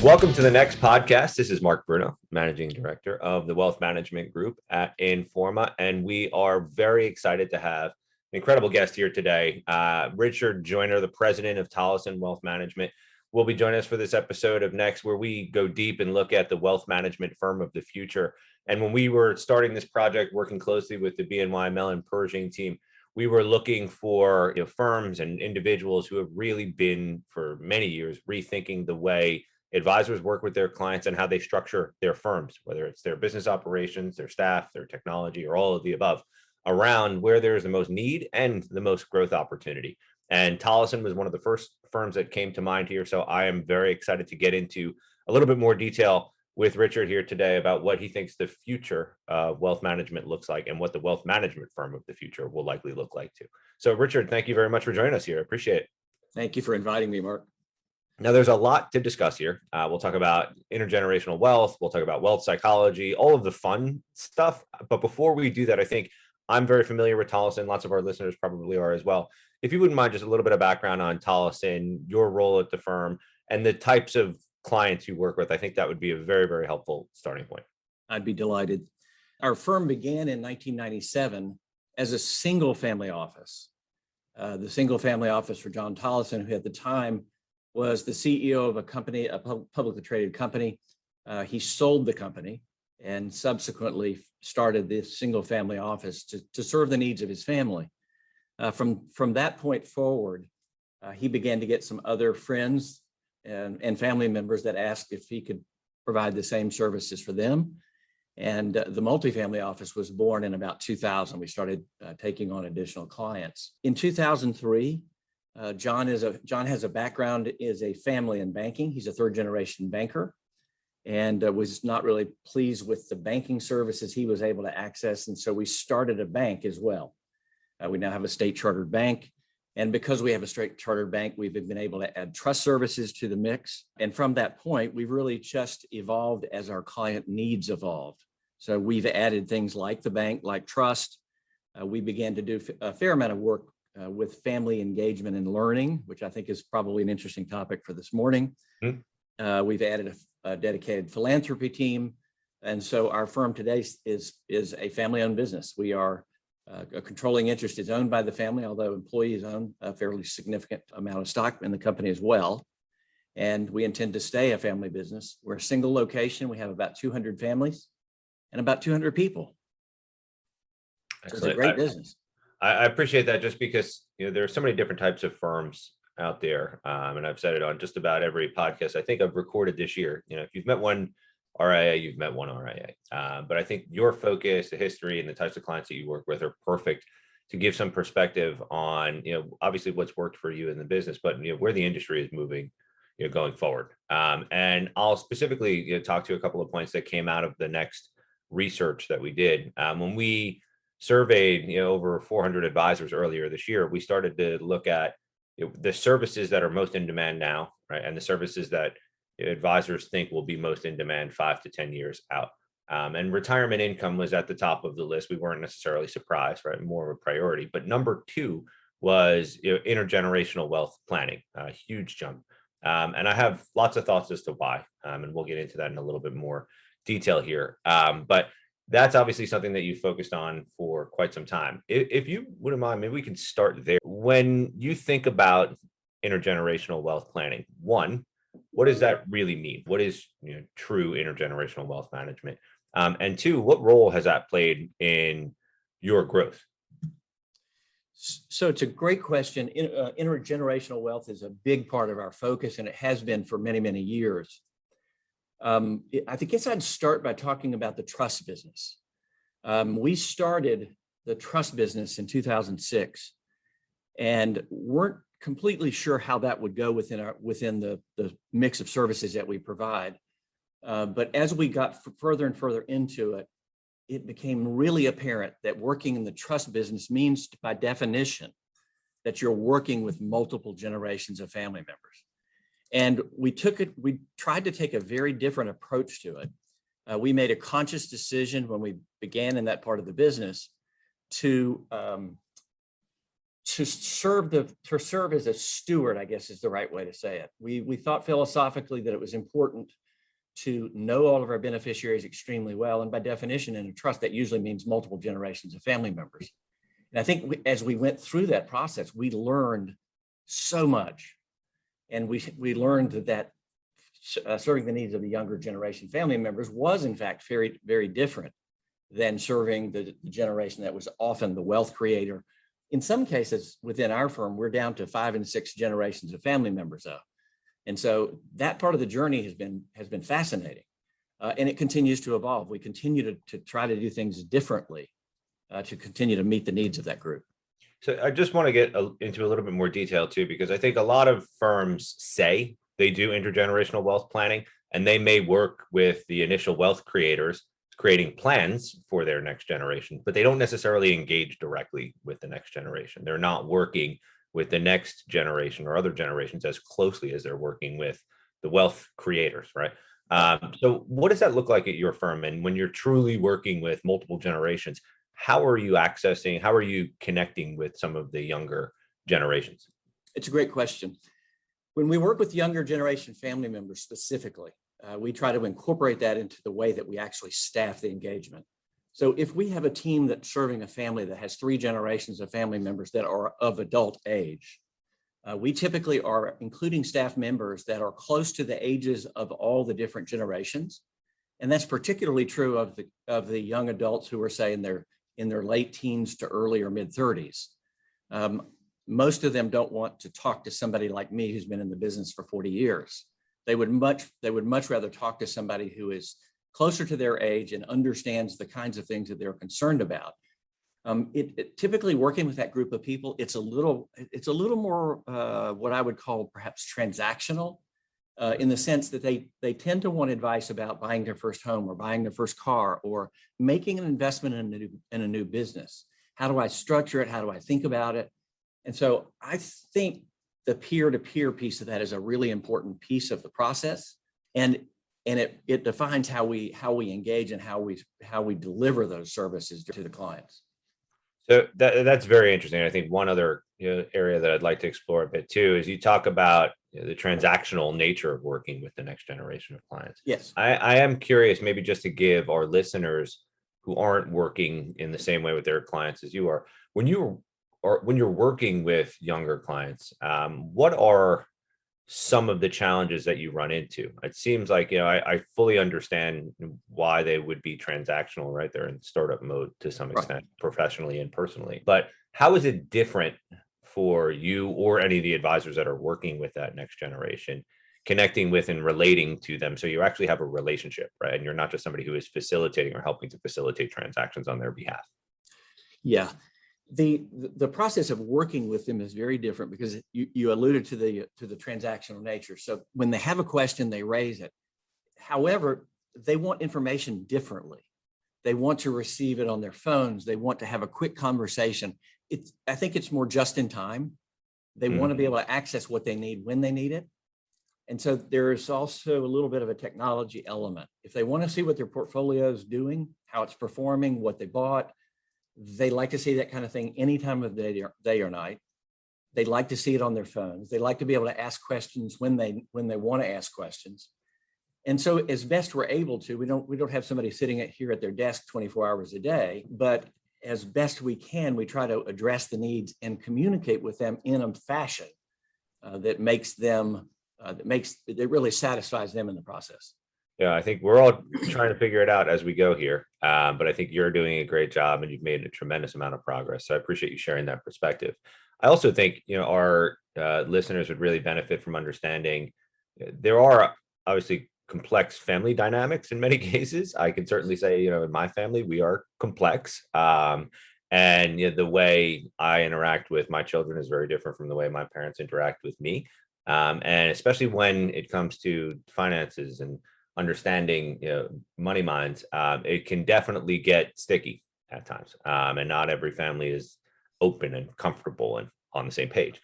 Welcome to the next podcast. This is Mark Bruno, Managing Director of the Wealth Management Group at Informa, and we are very excited to have an incredible guest here today. Richard Joyner, the President of Tolleson Wealth Management, will be joining us for this episode of Next, where we go deep and look at the wealth management firm of the future. And when we were starting this project, working closely with the BNY Mellon Pershing team, we were looking for firms and individuals who have really been, for many years, rethinking the way advisors work with their clients and how they structure their firms, whether it's their business operations, their staff, their technology, or all of the above, around where there's the most need and the most growth opportunity. And Tolleson was one of the first firms that came to mind here. So I am very excited to get into a little bit more detail with Richard here today about what he thinks the future of wealth management looks like and what the wealth management firm of the future will likely look like too. So Richard, thank you very much for joining us here. I appreciate it. Thank you for inviting me, Mark. Now, there's a lot to discuss here. We'll talk about intergenerational wealth. We'll talk about wealth psychology, all of the fun stuff. But before we do that, I think I'm very familiar with Tolleson. Lots of our listeners probably are as well. If you wouldn't mind, just a little bit of background on Tolleson, your role at the firm, and the types of clients you work with, I think that would be a very, very helpful starting point. I'd be delighted. Our firm began in 1997 as a single family office. The single family office for John Tolleson, who at the time was the CEO of a company, a publicly traded company. He sold the company and subsequently started this single family office to serve the needs of his family. From that point forward, he began to get some other friends and family members that asked if he could provide the same services for them. And the multifamily office was born in about 2000. We started taking on additional clients. In 2003, John has a background as a family in banking. He's a third generation banker and was not really pleased with the banking services he was able to access. And so we started a bank as well. We now have a state chartered bank. And because we have a state chartered bank, we've been able to add trust services to the mix. And from that point, we've really just evolved as our client needs evolved. So we've added things like the bank, like trust. We began to do a fair amount of work with family engagement and learning, which I think is probably an interesting topic for this morning. Mm-hmm. We've added a dedicated philanthropy team. And so our firm today is a family-owned business. We are a controlling interest is owned by the family, although employees own a fairly significant amount of stock in the company as well. And we intend to stay a family business. We're a single location. We have about 200 families and about 200 people. So it's a great business. I appreciate that, just because there are so many different types of firms out there, and I've said it on just about every podcast I think I've recorded this year. If you've met one RIA, you've met one RIA. But I think your focus, the history, and the types of clients that you work with are perfect to give some perspective on obviously what's worked for you in the business, but where the industry is moving going forward. And I'll specifically talk to a couple of points that came out of the next research that we did when we surveyed over 400 advisors earlier this year. We started to look at the services that are most in demand now, right, and the services that advisors think will be most in demand 5 to 10 years out. And retirement income was at the top of the list. We weren't necessarily surprised, right? More of a priority. But number two was intergenerational wealth planning, a huge jump. And I have lots of thoughts as to why, and we'll get into that in a little bit more detail here. But that's obviously something that you focused on for quite some time. If you wouldn't mind, maybe we can start there. When you think about intergenerational wealth planning, one, what does that really mean? What is true intergenerational wealth management? And two, what role has that played in your growth? So it's a great question. Intergenerational wealth is a big part of our focus, and it has been for many, many years. I guess I'd start by talking about the trust business. We started the trust business in 2006 and weren't completely sure how that would go within the mix of services that we provide. But as we got further and further into it, it became really apparent that working in the trust business means, by definition, that you're working with multiple generations of family members. And we tried to take a very different approach to it. We made a conscious decision when we began in that part of the business to to serve as a steward, I guess is the right way to say it. We thought philosophically that it was important to know all of our beneficiaries extremely well. And by definition, in a trust, that usually means multiple generations of family members. And I think as we went through that process, we learned so much. And we learned that serving the needs of the younger generation family members was, in fact, very, very different than serving the generation that was often the wealth creator. In some cases within our firm, we're down to 5 and 6 generations of family members up. And so that part of the journey has been fascinating, and it continues to evolve. We continue to try to do things differently to continue to meet the needs of that group. So I just want to get into a little bit more detail too, because I think a lot of firms say they do intergenerational wealth planning, and they may work with the initial wealth creators creating plans for their next generation, but they don't necessarily engage directly with the next generation. They're not working with the next generation or other generations as closely as they're working with the wealth creators, right? So what does that look like at your firm? And when you're truly working with multiple generations, how are you connecting with some of the younger generations? It's a great question. When we work with younger generation family members specifically, we try to incorporate that into the way that we actually staff the engagement. So if we have a team that's serving a family that has 3 generations of family members that are of adult age, we typically are including staff members that are close to the ages of all the different generations. And that's particularly true of the young adults who are, say, in their late teens to early or mid 30s. Most of them don't want to talk to somebody like me who's been in the business for 40 years. They would much rather talk to somebody who is closer to their age and understands the kinds of things that they're concerned about. Typically working with that group of people, it's a little more what I would call perhaps transactional, in the sense that they tend to want advice about buying their first home or buying their first car or making an investment in a new business. How do I structure it? How do I think about it? And so I think the peer-to-peer piece of that is a really important piece of the process. And it defines how we engage and how we deliver those services to the clients. So that's very interesting. I think one other area that I'd like to explore a bit too is you talk about the transactional nature of working with the next generation of clients. Yes. I am curious, maybe just to give our listeners who aren't working in the same way with their clients as you are, when you're working with younger clients, what are some of the challenges that you run into? It seems like, I fully understand why they would be transactional, right? They're in startup mode to some extent, professionally and personally. But how is it different for you or any of the advisors that are working with that next generation, connecting with and relating to them? So you actually have a relationship, right? And you're not just somebody who is facilitating or helping to facilitate transactions on their behalf. Yeah. The process of working with them is very different because you alluded to the transactional nature. So when they have a question, they raise it. However, they want information differently. They want to receive it on their phones. They want to have a quick conversation. I think it's more just in time. They want to be able to access what they need when they need it. And so there's also a little bit of a technology element. If they want to see what their portfolio is doing, how it's performing, what they bought, they like to see that kind of thing any time of the day or night. They like to see it on their phones. They like to be able to ask questions when they want to ask questions. And so as best we're able to, we don't have somebody sitting here at their desk 24 hours a day, but as best we can, we try to address the needs and communicate with them in a fashion that really satisfies them in the process. Yeah, I think we're all trying to figure it out as we go here. But I think you're doing a great job and you've made a tremendous amount of progress. So I appreciate you sharing that perspective. I also think, our listeners would really benefit from understanding there are obviously complex family dynamics in many cases. I can certainly say, in my family, we are complex. And the way I interact with my children is very different from the way my parents interact with me. And especially when it comes to finances and understanding money minds, it can definitely get sticky at times, and not every family is open and comfortable and on the same page.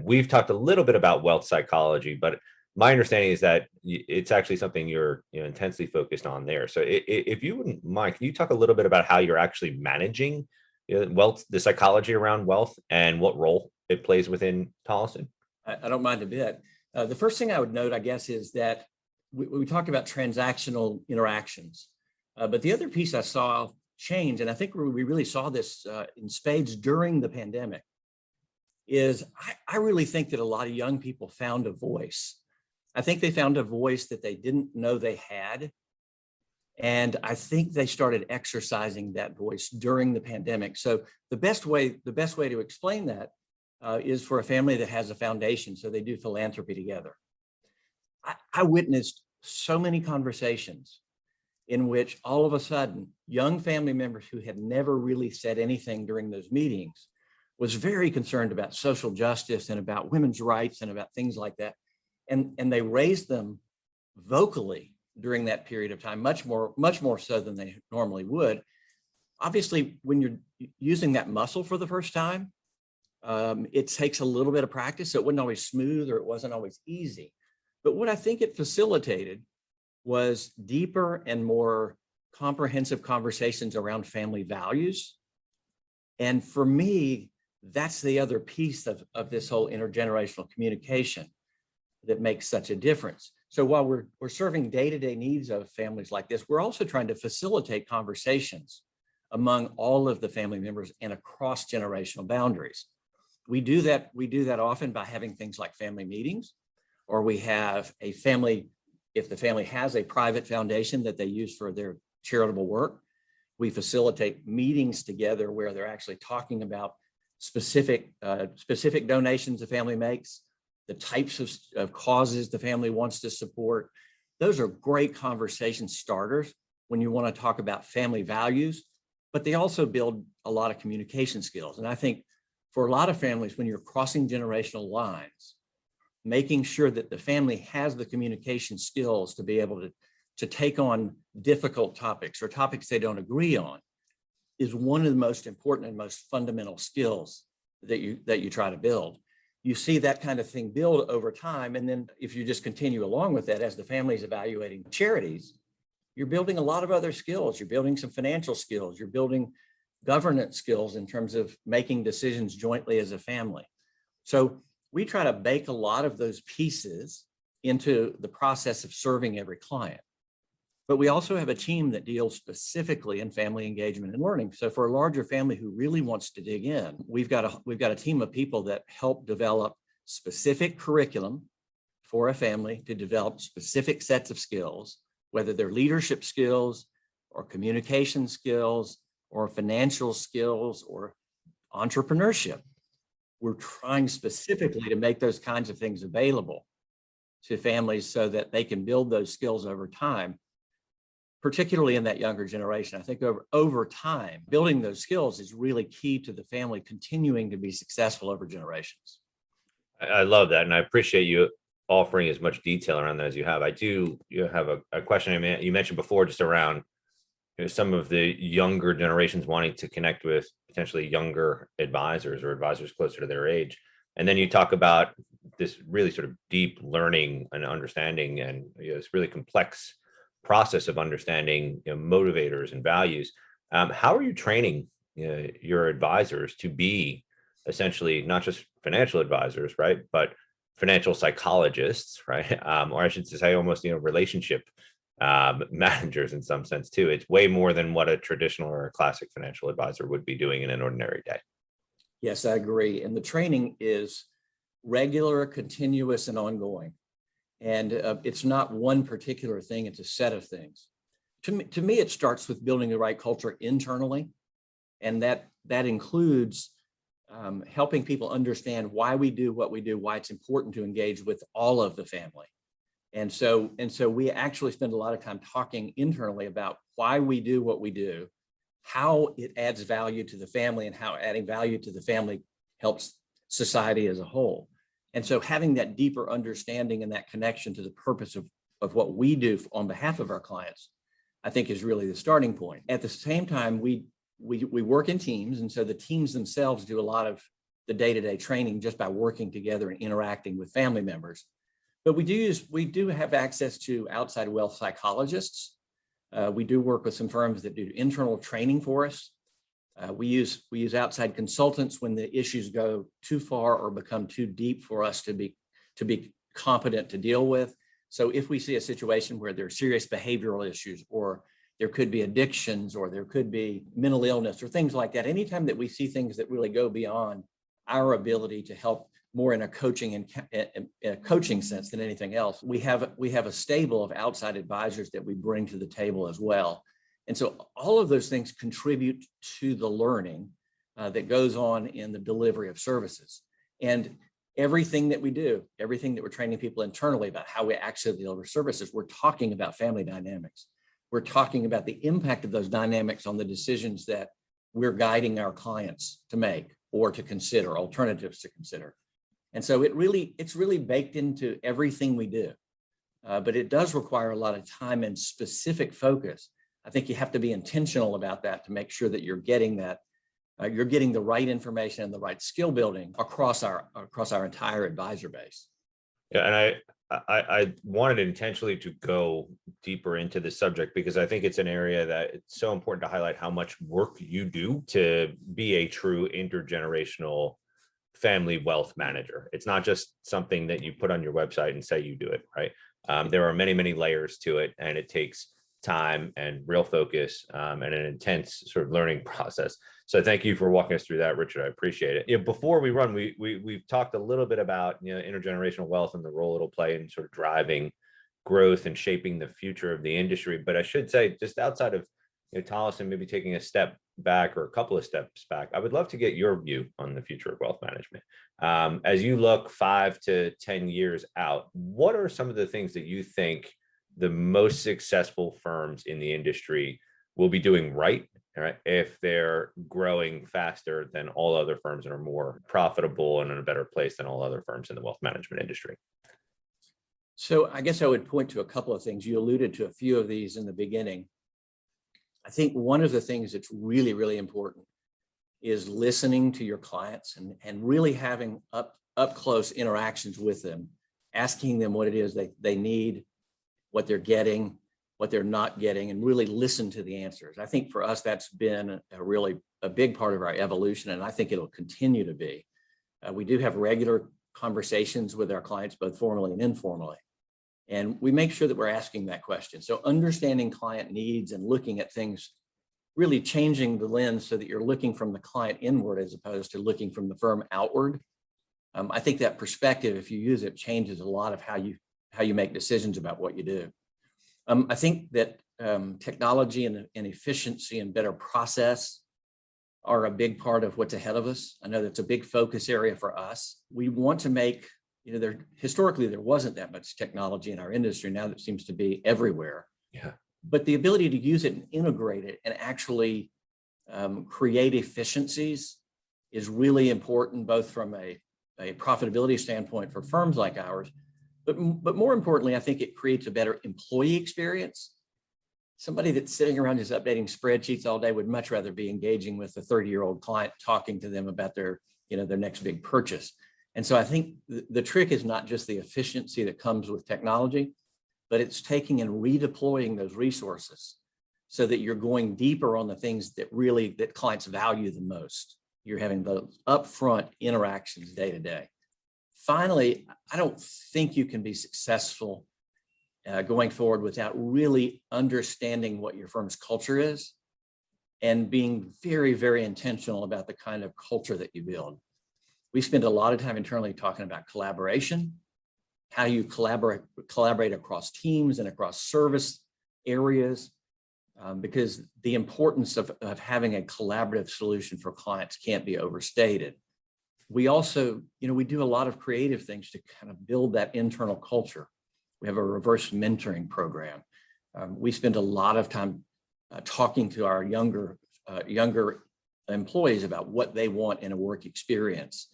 We've talked a little bit about wealth psychology, but my understanding is that it's actually something you're intensely focused on there. So if you wouldn't mind, can you talk a little bit about how you're actually managing wealth, the psychology around wealth and what role it plays within Tolleson? I don't mind a bit. The first thing I would note, I guess, is that we talked about transactional interactions, but the other piece I saw change, and I think we really saw this in spades during the pandemic, is I really think that a lot of young people found a voice. I think they found a voice that they didn't know they had. And I think they started exercising that voice during the pandemic. So the best way to explain that is for a family that has a foundation. So they do philanthropy together. I witnessed so many conversations in which all of a sudden young family members who had never really said anything during those meetings was very concerned about social justice and about women's rights and about things like that. And they raised them vocally during that period of time, much more so than they normally would. Obviously, when you're using that muscle for the first time, it takes a little bit of practice. So it wasn't always smooth or it wasn't always easy. But what I think it facilitated was deeper and more comprehensive conversations around family values. And for me, that's the other piece of this whole intergenerational communication that makes such a difference. So while we're serving day-to-day needs of families like this, we're also trying to facilitate conversations among all of the family members and across generational boundaries. We do that often by having things like family meetings, or we have a family, if the family has a private foundation that they use for their charitable work, we facilitate meetings together where they're actually talking about specific donations the family makes, the types of causes the family wants to support. Those are great conversation starters when you want to talk about family values, but they also build a lot of communication skills. And I think for a lot of families, when you're crossing generational lines, making sure that the family has the communication skills to be able to take on difficult topics or topics they don't agree on is one of the most important and most fundamental skills that you try to build. You see that kind of thing build over time. And then if you just continue along with that, as the family is evaluating charities, you're building a lot of other skills. You're building some financial skills. You're building governance skills in terms of making decisions jointly as a family. So we try to bake a lot of those pieces into the process of serving every client. But we also have a team that deals specifically in family engagement and learning. So for a larger family who really wants to dig in, we've got a team of people that help develop specific curriculum for a family to develop specific sets of skills, whether they're leadership skills or communication skills or financial skills or entrepreneurship. We're trying specifically to make those kinds of things available to families so that they can build those skills over time, particularly in that younger generation. I think over time, building those skills is really key to the family continuing to be successful over generations. I love that. And I appreciate you offering as much detail around that as you have. You have a question you mentioned before, just around some of the younger generations wanting to connect with potentially younger advisors or advisors closer to their age. And then you talk about this really sort of deep learning and understanding and this really complex process of understanding motivators and values. How are you training your advisors to be essentially not just financial advisors, right, but financial psychologists, right? Or I should say almost relationship managers in some sense too. It's way more than what a traditional or a classic financial advisor would be doing in an ordinary day. Yes, I agree. And the training is regular, continuous, and ongoing. And it's not one particular thing, it's a set of things. To me, it starts with building the right culture internally. And that includes helping people understand why we do what we do, why it's important to engage with all of the family. And so we actually spend a lot of time talking internally about why we do what we do, how it adds value to the family, and how adding value to the family helps society as a whole. And so having that deeper understanding and that connection to the purpose of what we do on behalf of our clients, I think is really the starting point. At the same time, we work in teams. And so the teams themselves do a lot of the day-to-day training just by working together and interacting with family members. But we do have access to outside wealth psychologists. We do work with some firms that do internal training for us. We use outside consultants when the issues go too far or become too deep for us to be competent to deal with. So if we see a situation where there are serious behavioral issues, or there could be addictions, or there could be mental illness or things like that, anytime that we see things that really go beyond our ability to help more in a coaching and in a coaching sense than anything else, we have a stable of outside advisors that we bring to the table as well. And so all of those things contribute to the learning that goes on in the delivery of services. And everything that we do, everything that we're training people internally about how we actually deliver services, we're talking about family dynamics. We're talking about the impact of those dynamics on the decisions that we're guiding our clients to make or to consider, alternatives to consider. And so it's really baked into everything we do. But it does require a lot of time and specific focus. I think you have to be intentional about that to make sure that you're getting that. You're getting the right information and the right skill building across our entire advisor base. Yeah, and I wanted intentionally to go deeper into this subject because I think it's an area that it's so important to highlight how much work you do to be a true intergenerational family wealth manager. It's not just something that you put on your website and say you do it, right? There are many, many layers to it, and it takes time and real focus and an intense sort of learning process. So thank you for walking us through that, Richard. I appreciate it. Before we run, we've talked a little bit about intergenerational wealth and the role it'll play in sort of driving growth and shaping the future of the industry. But I should say, just outside of Tolleson maybe taking a step back or a couple of steps back, I would love to get your view on the future of wealth management. As you look 5 to 10 years out, what are some of the things that you think the most successful firms in the industry will be doing right if they're growing faster than all other firms and are more profitable and in a better place than all other firms in the wealth management industry? So I guess I would point to a couple of things. You alluded to a few of these in the beginning. I think one of the things that's really, really important is listening to your clients and really having up close interactions with them, asking them what it is they need, what they're getting, what they're not getting, and really listen to the answers. I think for us, that's been a big part of our evolution, and I think it'll continue to be. We do have regular conversations with our clients, both formally and informally, and we make sure that we're asking that question. So understanding client needs and looking at things, really changing the lens so that you're looking from the client inward as opposed to looking from the firm outward. I think that perspective, if you use it, changes a lot of how you make decisions about what you do. I think that technology and efficiency and better process are a big part of what's ahead of us. I know that's a big focus area for us. We want to make, historically there wasn't that much technology in our industry. Now that seems to be everywhere. Yeah. But the ability to use it and integrate it and actually create efficiencies is really important, both from a profitability standpoint for firms like ours, but more importantly, I think it creates a better employee experience. Somebody that's sitting around just updating spreadsheets all day would much rather be engaging with a 30-year-old client, talking to them about their next big purchase. And so I think the trick is not just the efficiency that comes with technology, but it's taking and redeploying those resources so that you're going deeper on the things that clients value the most. You're having those upfront interactions day to day. Finally, I don't think you can be successful going forward without really understanding what your firm's culture is and being very, very intentional about the kind of culture that you build. We spend a lot of time internally talking about collaboration, how you collaborate across teams and across service areas, because the importance of having a collaborative solution for clients can't be overstated. We also, we do a lot of creative things to kind of build that internal culture. We have a reverse mentoring program. We spend a lot of time talking to our younger employees about what they want in a work experience.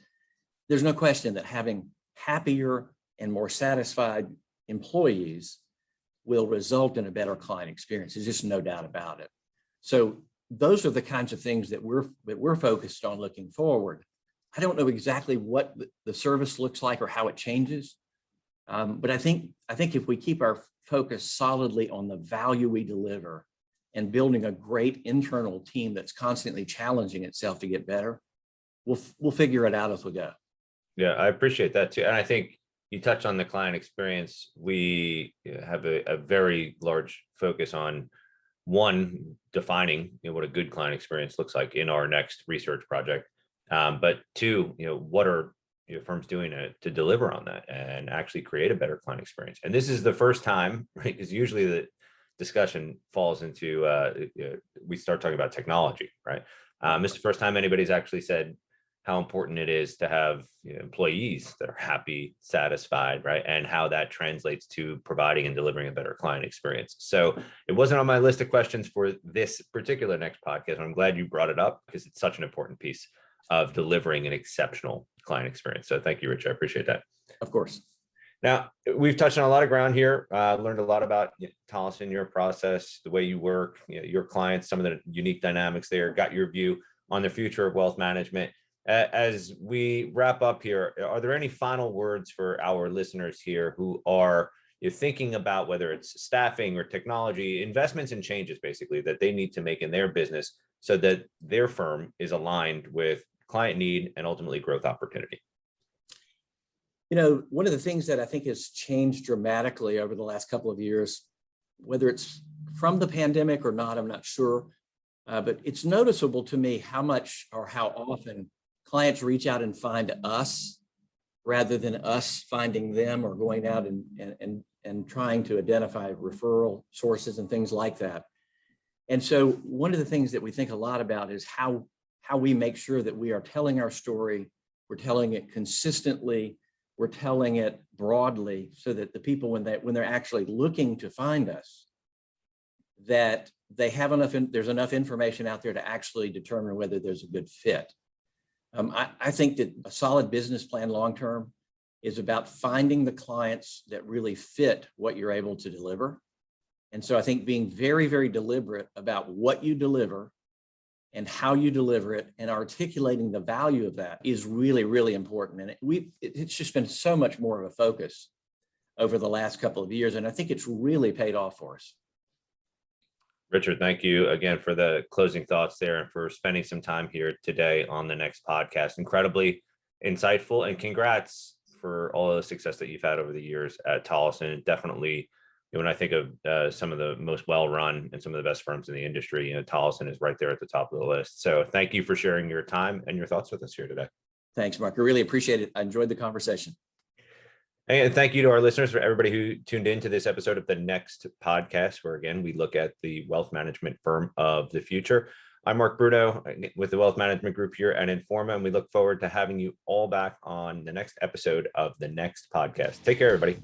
There's no question that having happier and more satisfied employees will result in a better client experience. There's just no doubt about it. So those are the kinds of things that we're focused on looking forward. I don't know exactly what the service looks like or how it changes, but I think if we keep our focus solidly on the value we deliver and building a great internal team that's constantly challenging itself to get better, we'll figure it out as we go. Yeah, I appreciate that too. And I think you touched on the client experience. We have a very large focus on one, defining what a good client experience looks like in our next research project. But two, what are firms doing to deliver on that and actually create a better client experience? And this is the first time, right? Because usually the discussion falls into we start talking about technology, right? This is the first time anybody's actually said how important it is to have employees that are happy, satisfied, right? And how that translates to providing and delivering a better client experience. So it wasn't on my list of questions for this particular next podcast. I'm glad you brought it up because it's such an important piece of delivering an exceptional client experience. So thank you, Rich. I appreciate that. Of course. Now, we've touched on a lot of ground here, learned a lot about Tolleson, your process, the way you work, your clients, some of the unique dynamics there, got your view on the future of wealth management. As we wrap up here, are there any final words for our listeners here who are thinking about whether it's staffing or technology, investments and changes basically that they need to make in their business so that their firm is aligned with client need and ultimately growth opportunity? One of the things that I think has changed dramatically over the last couple of years, whether it's from the pandemic or not, I'm not sure, but it's noticeable to me how much or how often clients reach out and find us rather than us finding them or going out and trying to identify referral sources and things like that. And so one of the things that we think a lot about is how we make sure that we are telling our story, we're telling it consistently, we're telling it broadly so that the people, when they're actually looking to find us, that they have there's enough information out there to actually determine whether there's a good fit. I think that a solid business plan long-term is about finding the clients that really fit what you're able to deliver. And so I think being very, very deliberate about what you deliver and how you deliver it and articulating the value of that is really, really important. And it's just been so much more of a focus over the last couple of years. And I think it's really paid off for us. Richard, thank you again for the closing thoughts there and for spending some time here today on the next podcast. Incredibly insightful, and congrats for all the success that you've had over the years at Tolleson. Definitely, when I think of some of the most well-run and some of the best firms in the industry, Tolleson is right there at the top of the list. So thank you for sharing your time and your thoughts with us here today. Thanks, Mark. I really appreciate it. I enjoyed the conversation. And thank you to our listeners, for everybody who tuned into this episode of the next podcast, where again, we look at the wealth management firm of the future. I'm Mark Bruno with the Wealth Management Group here at Informa, and we look forward to having you all back on the next episode of the next podcast. Take care, everybody.